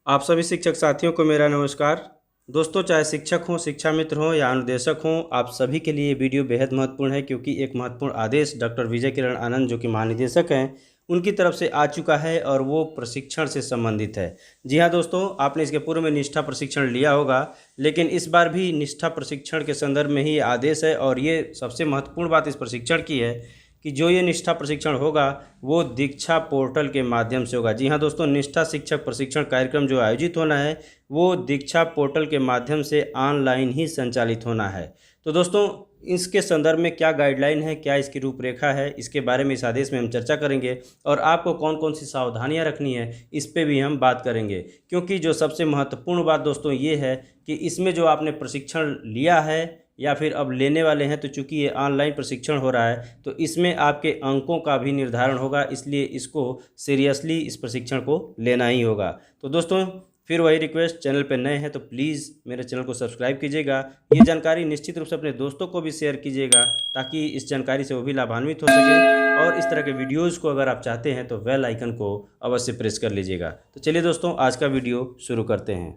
आप सभी शिक्षक साथियों को मेरा नमस्कार। दोस्तों, चाहे शिक्षक हों, शिक्षा मित्र हों या अनुदेशक हों, आप सभी के लिए ये वीडियो बेहद महत्वपूर्ण है क्योंकि एक महत्वपूर्ण आदेश डॉक्टर विजय किरण आनंद जो कि महानिदेशक हैं, उनकी तरफ से आ चुका है और वो प्रशिक्षण से संबंधित है। जी हाँ दोस्तों, आपने इसके पूर्व में निष्ठा प्रशिक्षण लिया होगा, लेकिन इस बार भी निष्ठा प्रशिक्षण के संदर्भ में ही ये आदेश है। और ये सबसे महत्वपूर्ण बात इस प्रशिक्षण की है कि जो ये निष्ठा प्रशिक्षण होगा वो दीक्षा पोर्टल के माध्यम से होगा। जी हाँ दोस्तों, निष्ठा शिक्षक प्रशिक्षण कार्यक्रम जो आयोजित होना है वो दीक्षा पोर्टल के माध्यम से ऑनलाइन ही संचालित होना है। तो दोस्तों, इसके संदर्भ में क्या गाइडलाइन है, क्या इसकी रूपरेखा है, इसके बारे में इस आदेश में हम चर्चा करेंगे और आपको कौन कौन सी सावधानियां रखनी है इस पे भी हम बात करेंगे। क्योंकि जो सबसे महत्वपूर्ण बात दोस्तों ये है कि इसमें जो आपने प्रशिक्षण लिया है या फिर अब लेने वाले हैं, तो चूंकि ये ऑनलाइन प्रशिक्षण हो रहा है तो इसमें आपके अंकों का भी निर्धारण होगा, इसलिए इसको सीरियसली इस प्रशिक्षण को लेना ही होगा। तो दोस्तों, फिर वही रिक्वेस्ट, चैनल पर नए हैं तो प्लीज़ मेरे चैनल को सब्सक्राइब कीजिएगा। ये जानकारी निश्चित रूप से अपने दोस्तों को भी शेयर कीजिएगा ताकि इस जानकारी से वो भी लाभान्वित हो सकें। और इस तरह के वीडियोज़ को अगर आप चाहते हैं तो बेल आइकन को अवश्य प्रेस कर लीजिएगा। तो चलिए दोस्तों, आज का वीडियो शुरू करते हैं।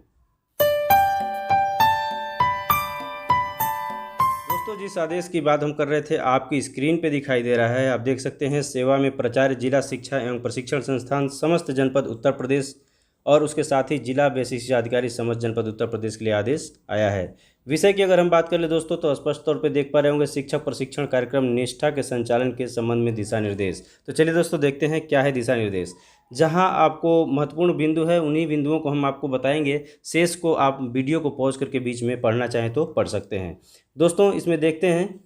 दोस्तों, जिस आदेश की बात हम कर रहे थे आपकी स्क्रीन पे दिखाई दे रहा है, आप देख सकते हैं। सेवा में प्राचार्य जिला शिक्षा एवं प्रशिक्षण संस्थान समस्त जनपद उत्तर प्रदेश और उसके साथ ही जिला बेसिक शिक्षा अधिकारी समस्त जनपद उत्तर प्रदेश के लिए आदेश आया है। विषय की अगर हम बात कर ले दोस्तों, तो स्पष्ट तौर पे देख पा रहे होंगे शिक्षक प्रशिक्षण कार्यक्रम निष्ठा के संचालन के संबंध में दिशा निर्देश। तो चलिए दोस्तों, देखते हैं क्या है दिशा निर्देश। जहां आपको महत्वपूर्ण बिंदु है उन्हीं बिंदुओं को हम आपको बताएंगे, शेष को आप वीडियो को पॉज करके बीच में पढ़ना चाहें तो पढ़ सकते हैं। दोस्तों, इसमें देखते हैं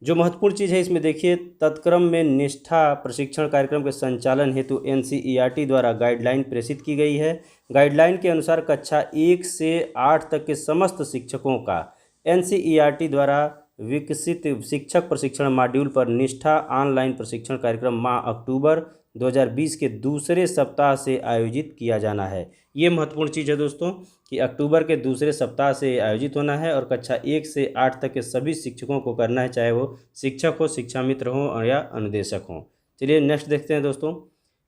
जो महत्वपूर्ण चीज़ है। इसमें देखिए, तत्क्रम में निष्ठा प्रशिक्षण कार्यक्रम के संचालन हेतु एनसीईआरटी द्वारा गाइडलाइन प्रेषित की गई है। गाइडलाइन के अनुसार कक्षा 1 से 8 तक के समस्त शिक्षकों का एनसीईआरटी द्वारा विकसित शिक्षक प्रशिक्षण मॉड्यूल पर निष्ठा ऑनलाइन प्रशिक्षण कार्यक्रम माह अक्टूबर 2020 के दूसरे सप्ताह से आयोजित किया जाना है। ये महत्वपूर्ण चीज़ है दोस्तों कि अक्टूबर के दूसरे सप्ताह से आयोजित होना है और कक्षा 1 से 8 तक के सभी शिक्षकों को करना है, चाहे वो शिक्षक हो, शिक्षा मित्र हो या अनुदेशक हो। चलिए नेक्स्ट देखते हैं दोस्तों।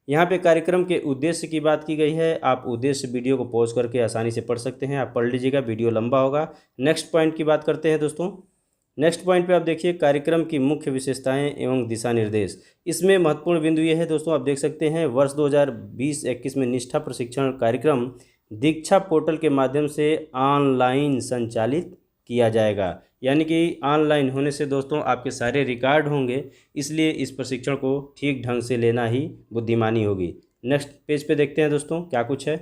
यहाँ पे कार्यक्रम के उद्देश्य की बात की गई है। आप उद्देश्य वीडियो को पॉज करके आसानी से पढ़ सकते हैं, आप पढ़ लीजिएगा, वीडियो लंबा होगा। नेक्स्ट पॉइंट की बात करते हैं दोस्तों। नेक्स्ट पॉइंट पे आप देखिए, कार्यक्रम की मुख्य विशेषताएं एवं दिशा निर्देश। इसमें महत्वपूर्ण बिंदु ये है दोस्तों, आप देख सकते हैं वर्ष 2020-21 में निष्ठा प्रशिक्षण कार्यक्रम दीक्षा पोर्टल के माध्यम से ऑनलाइन संचालित किया जाएगा। यानी कि ऑनलाइन होने से दोस्तों आपके सारे रिकॉर्ड होंगे, इसलिए इस प्रशिक्षण को ठीक ढंग से लेना ही बुद्धिमानी होगी। नेक्स्ट पेज पे देखते हैं दोस्तों क्या कुछ है।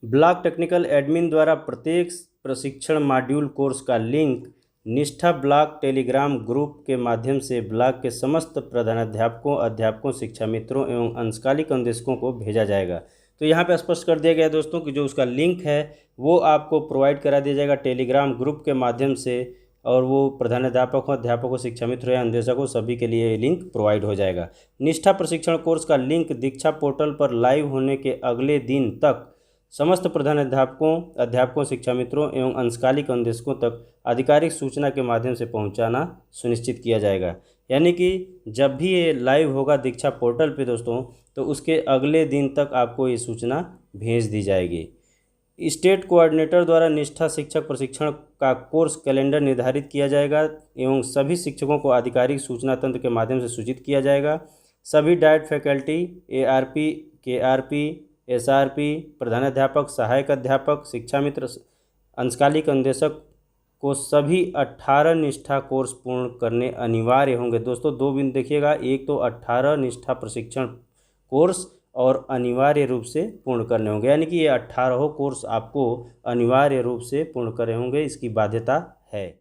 ब्लॉक टेक्निकल एडमिन द्वारा प्रत्येक प्रशिक्षण मॉड्यूल कोर्स का लिंक निष्ठा ब्लॉक टेलीग्राम ग्रुप के माध्यम से ब्लॉक के समस्त प्रधानाध्यापकों, अध्यापकों, शिक्षा मित्रों एवं अंशकालिक अनुदेशकों को भेजा जाएगा। तो यहाँ पे स्पष्ट कर दिया गया दोस्तों कि जो उसका लिंक है वो आपको प्रोवाइड करा दिया जाएगा टेलीग्राम ग्रुप के माध्यम से, और वो प्रधानाध्यापकों, अध्यापकों, शिक्षा मित्रों या अनुदेशकों सभी के लिए लिंक प्रोवाइड हो जाएगा। निष्ठा प्रशिक्षण कोर्स का लिंक दीक्षा पोर्टल पर लाइव होने के अगले दिन तक समस्त अध्यापकों, शिक्षा मित्रों एवं अंशकालिक अनुदेशकों तक आधिकारिक सूचना के माध्यम से पहुंचाना सुनिश्चित किया जाएगा। यानी कि जब भी ये लाइव होगा दीक्षा पोर्टल पे दोस्तों, तो उसके अगले दिन तक आपको ये सूचना भेज दी जाएगी। स्टेट कोऑर्डिनेटर द्वारा निष्ठा शिक्षक प्रशिक्षण का कोर्स कैलेंडर निर्धारित किया जाएगा एवं सभी शिक्षकों को आधिकारिक सूचना तंत्र के माध्यम से सूचित किया जाएगा। सभी diet faculty, ARP, KRP, SRP, प्रधानाध्यापक, सहायक अध्यापक, शिक्षा मित्र, अंशकालिक अनुदेशक को सभी 18 निष्ठा कोर्स पूर्ण करने अनिवार्य होंगे। दोस्तों, दो बिंदु देखिएगा, एक तो 18 निष्ठा प्रशिक्षण कोर्स और अनिवार्य रूप से पूर्ण करने होंगे। यानी कि ये 18 कोर्स आपको अनिवार्य रूप से पूर्ण करने होंगे, इसकी बाध्यता है।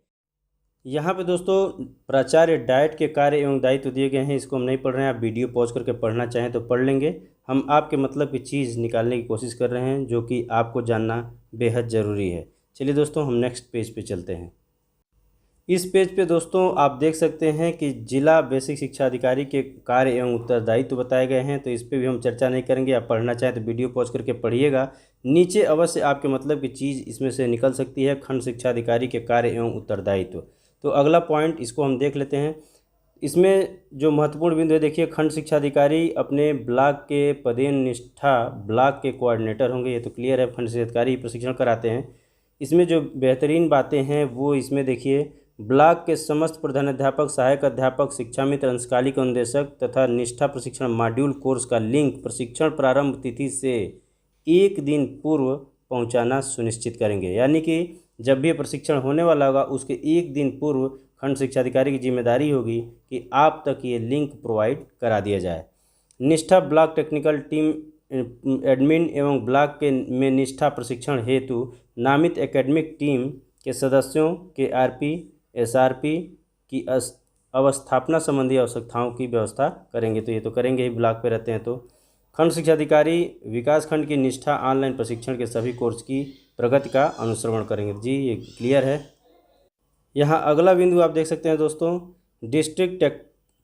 यहाँ पे दोस्तों प्राचार्य डाइट के कार्य एवं दायित्व दिए गए हैं, इसको हम नहीं पढ़ रहे हैं, आप वीडियो पॉज करके पढ़ना चाहें तो पढ़ लेंगे। हम आपके मतलब की चीज़ निकालने की कोशिश कर रहे हैं जो कि आपको जानना बेहद ज़रूरी है। चलिए दोस्तों, हम नेक्स्ट पेज पे चलते हैं। इस पेज पे दोस्तों आप देख सकते हैं कि जिला बेसिक शिक्षा अधिकारी के कार्य एवं उत्तरदायित्व बताए गए हैं, तो इस पे भी हम चर्चा नहीं करेंगे। आप पढ़ना चाहें तो वीडियो पॉज करके पढ़िएगा। नीचे अवश्य आपके मतलब की चीज़ इसमें से निकल सकती है, खंड शिक्षा अधिकारी के कार्य एवं उत्तरदायित्व। तो अगला पॉइंट इसको हम देख लेते हैं। इसमें जो महत्वपूर्ण बिंदु है देखिए, खंड शिक्षा अधिकारी अपने ब्लॉक के पदेन निष्ठा ब्लॉक के कोऑर्डिनेटर होंगे, ये तो क्लियर है, खंड शिक्षा अधिकारी प्रशिक्षण कराते हैं। इसमें जो बेहतरीन बातें हैं वो इसमें देखिए, ब्लॉक के समस्त प्रधानाध्यापक, सहायक अध्यापक, शिक्षा मित्र, अंशकालिक अनुदेशक तथा निष्ठा प्रशिक्षण मॉड्यूल कोर्स का लिंक प्रशिक्षण प्रारंभ तिथि से 1 दिन पूर्व पहुंचाना सुनिश्चित करेंगे। यानी कि जब भी प्रशिक्षण होने वाला होगा उसके 1 दिन पूर्व खंड शिक्षा अधिकारी की जिम्मेदारी होगी कि आप तक ये लिंक प्रोवाइड करा दिया जाए। निष्ठा ब्लॉक टेक्निकल टीम एडमिन एवं ब्लॉक के में निष्ठा प्रशिक्षण हेतु नामित एकेडमिक टीम के सदस्यों के आरपी एसआरपी की अवस्थापना संबंधी आवश्यकताओं की व्यवस्था करेंगे। तो ये तो करेंगे ही, ब्लॉक पे रहते हैं तो। खंड शिक्षा अधिकारी विकास खंड की निष्ठा ऑनलाइन प्रशिक्षण के सभी कोर्स की प्रगति का अनुश्रवण करेंगे। जी ये क्लियर है। यहाँ अगला बिंदु आप देख सकते हैं दोस्तों, डिस्ट्रिक्ट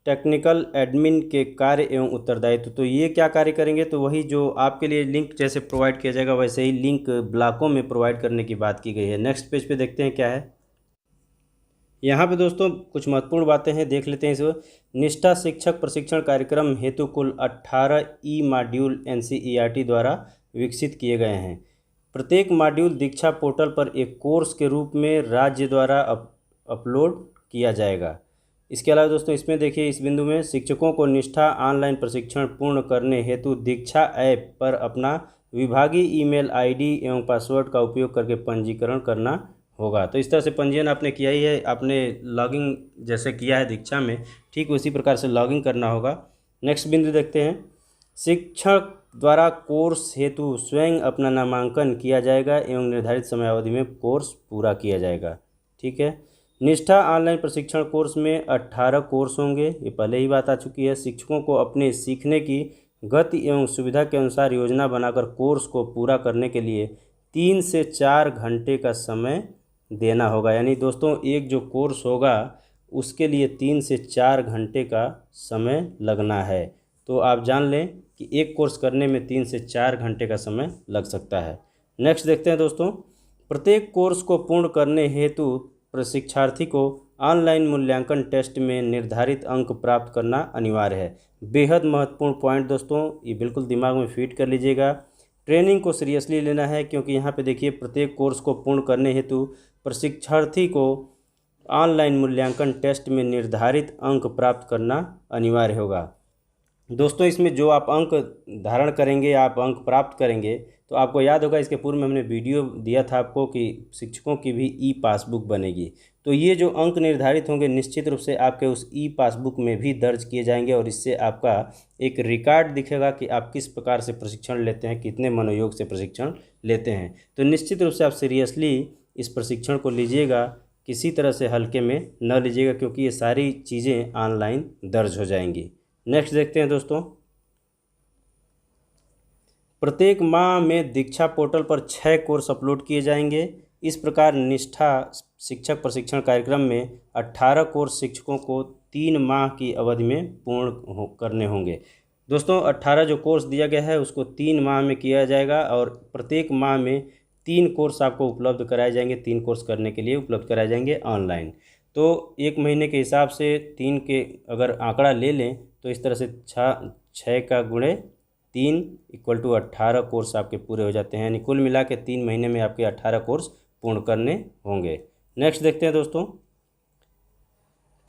टेक्निकल एडमिन के कार्य एवं उत्तरदायित्व। तो ये क्या कार्य करेंगे, तो वही जो आपके लिए लिंक जैसे प्रोवाइड किया जाएगा वैसे ही लिंक ब्लॉकों में प्रोवाइड करने की बात की गई है। नेक्स्ट पेज पे देखते हैं क्या है। यहाँ पे दोस्तों कुछ महत्वपूर्ण बातें हैं, देख लेते हैं इस। निष्ठा शिक्षक प्रशिक्षण कार्यक्रम हेतु कुल 18 ई मॉड्यूल NCERT द्वारा विकसित किए गए हैं। प्रत्येक मॉड्यूल दीक्षा पोर्टल पर एक कोर्स के रूप में राज्य द्वारा अपलोड किया जाएगा। इसके अलावा दोस्तों इसमें देखिए, इस बिंदु में शिक्षकों को निष्ठा ऑनलाइन प्रशिक्षण पूर्ण करने हेतु दीक्षा ऐप पर अपना विभागीय ईमेल आईडी एवं पासवर्ड का उपयोग करके पंजीकरण करना होगा। तो इस तरह से पंजीयन आपने किया ही है, आपने लॉगिंग जैसे किया है दीक्षा में, ठीक उसी प्रकार से लॉगिंग करना होगा। नेक्स्ट बिंदु देखते हैं, शिक्षक द्वारा कोर्स हेतु स्वयं अपना नामांकन किया जाएगा एवं निर्धारित समयावधि में कोर्स पूरा किया जाएगा। ठीक है। निष्ठा ऑनलाइन प्रशिक्षण कोर्स में 18 कोर्स होंगे, ये पहले ही बात आ चुकी है। शिक्षकों को अपने सीखने की गति एवं सुविधा के अनुसार योजना बनाकर कोर्स को पूरा करने के लिए 3 से 4 घंटे का समय देना होगा। यानी दोस्तों एक जो कोर्स होगा उसके लिए 3 से 4 घंटे का समय लगना है। तो आप जान लें कि एक कोर्स करने में 3 से 4 घंटे का समय लग सकता है। नेक्स्ट देखते हैं दोस्तों, प्रत्येक कोर्स को पूर्ण करने हेतु प्रशिक्षार्थी को ऑनलाइन मूल्यांकन टेस्ट में निर्धारित अंक प्राप्त करना अनिवार्य है। बेहद महत्वपूर्ण पॉइंट दोस्तों, ये बिल्कुल दिमाग में फीड कर लीजिएगा। ट्रेनिंग को सीरियसली लेना है, क्योंकि यहाँ पे देखिए प्रत्येक कोर्स को पूर्ण करने हेतु प्रशिक्षार्थी को ऑनलाइन मूल्यांकन टेस्ट में निर्धारित अंक प्राप्त करना अनिवार्य होगा। दोस्तों इसमें जो आप अंक धारण करेंगे, आप अंक प्राप्त करेंगे, तो आपको याद होगा इसके पूर्व में हमने वीडियो दिया था आपको कि शिक्षकों की भी ई पासबुक बनेगी। तो ये जो अंक निर्धारित होंगे निश्चित रूप से आपके उस ई पासबुक में भी दर्ज किए जाएंगे और इससे आपका एक रिकॉर्ड दिखेगा कि आप किस प्रकार से प्रशिक्षण लेते हैं, कितने मनोयोग से प्रशिक्षण लेते हैं। तो निश्चित रूप से आप सीरियसली इस प्रशिक्षण को लीजिएगा, किसी तरह से हल्के में न लीजिएगा, क्योंकि ये सारी चीज़ें ऑनलाइन दर्ज हो जाएंगी। नेक्स्ट देखते हैं दोस्तों, प्रत्येक माह में दीक्षा पोर्टल पर 6 कोर्स अपलोड किए जाएंगे। इस प्रकार निष्ठा शिक्षक प्रशिक्षण कार्यक्रम में 18 कोर्स शिक्षकों को 3 माह की अवधि में पूर्ण करने होंगे। दोस्तों 18 जो कोर्स दिया गया है उसको 3 माह में किया जाएगा और प्रत्येक माह में 3 कोर्स आपको उपलब्ध कराए जाएंगे। 3 कोर्स करने के लिए उपलब्ध कराए जाएंगे ऑनलाइन। तो 1 महीने के हिसाब से 3 के अगर आंकड़ा ले लें तो इस तरह से 6 का गुणे 3 = 18 कोर्स आपके पूरे हो जाते हैं। यानी कुल मिला के 3 महीने में आपके 18 कोर्स पूर्ण करने होंगे। नेक्स्ट देखते हैं दोस्तों,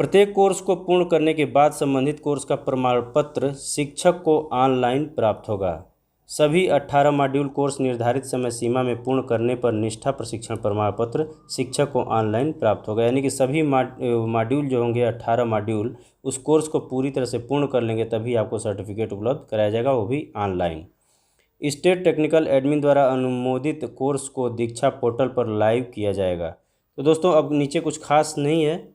प्रत्येक कोर्स को पूर्ण करने के बाद संबंधित कोर्स का प्रमाण पत्र शिक्षक को ऑनलाइन प्राप्त होगा। सभी 18 मॉड्यूल कोर्स निर्धारित समय सीमा में पूर्ण करने पर निष्ठा प्रशिक्षण प्रमाण पत्र शिक्षक को ऑनलाइन प्राप्त होगा। यानी कि सभी मॉड्यूल जो होंगे 18 मॉड्यूल उस कोर्स को पूरी तरह से पूर्ण कर लेंगे तभी आपको सर्टिफिकेट उपलब्ध कराया जाएगा, वो भी ऑनलाइन। स्टेट टेक्निकल एडमिन द्वारा अनुमोदित कोर्स को दीक्षा पोर्टल पर लाइव किया जाएगा। तो दोस्तों अब नीचे कुछ खास नहीं है,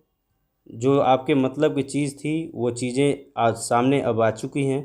जो आपके मतलब की चीज़ थी वो चीज़ें आज सामने अब आ चुकी हैं।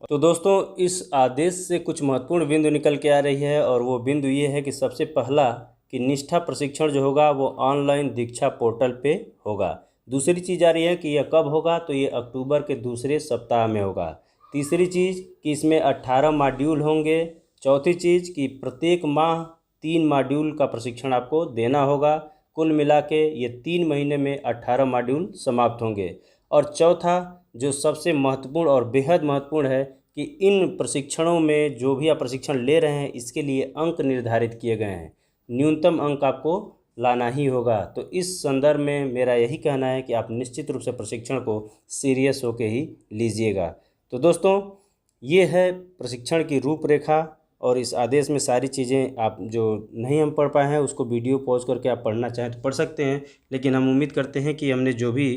तो दोस्तों इस आदेश से कुछ महत्वपूर्ण बिंदु निकल के आ रही है और वो बिंदु ये है कि सबसे पहला कि निष्ठा प्रशिक्षण जो होगा वो ऑनलाइन दीक्षा पोर्टल पे होगा। दूसरी चीज़ आ रही है कि यह कब होगा, तो ये अक्टूबर के दूसरे सप्ताह में होगा। तीसरी चीज़ कि इसमें 18 मॉड्यूल होंगे। चौथी चीज़ कि प्रत्येक माह 3 मॉड्यूल का प्रशिक्षण आपको देना होगा। कुल मिला के ये 3 महीने में 18 मॉड्यूल समाप्त होंगे। और चौथा जो सबसे महत्वपूर्ण और बेहद महत्वपूर्ण है कि इन प्रशिक्षणों में जो भी आप प्रशिक्षण ले रहे हैं इसके लिए अंक निर्धारित किए गए हैं, न्यूनतम अंक आपको लाना ही होगा। तो इस संदर्भ में मेरा यही कहना है कि आप निश्चित रूप से प्रशिक्षण को सीरियस होकर ही लीजिएगा। तो दोस्तों, ये है प्रशिक्षण की रूपरेखा और इस आदेश में सारी चीज़ें आप जो नहीं हम पढ़ पाए हैं उसको वीडियो पॉज करके आप पढ़ना चाहें तो पढ़ सकते हैं, लेकिन हम उम्मीद करते हैं कि हमने जो भी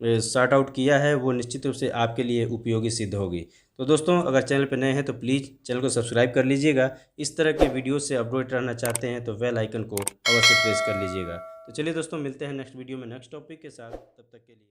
सॉर्ट आउट किया है वो निश्चित रूप से आपके लिए उपयोगी सिद्ध होगी। तो दोस्तों, अगर चैनल पर नए हैं तो प्लीज़ चैनल को सब्सक्राइब कर लीजिएगा। इस तरह के वीडियो से अपडेट रहना चाहते हैं तो बेल आइकन को अवश्य प्रेस कर लीजिएगा। तो चलिए दोस्तों, मिलते हैं नेक्स्ट वीडियो में नेक्स्ट टॉपिक के साथ। तब तक के लिए